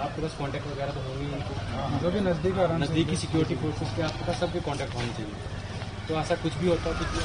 आपके पास कांटेक्ट वगैरह तो होंगे, जो भी नज़दीकी सिक्योरिटी फोर्सेस के आपके पास सबके कांटेक्ट होने चाहिए। तो ऐसा कुछ भी होता है, कुछ भी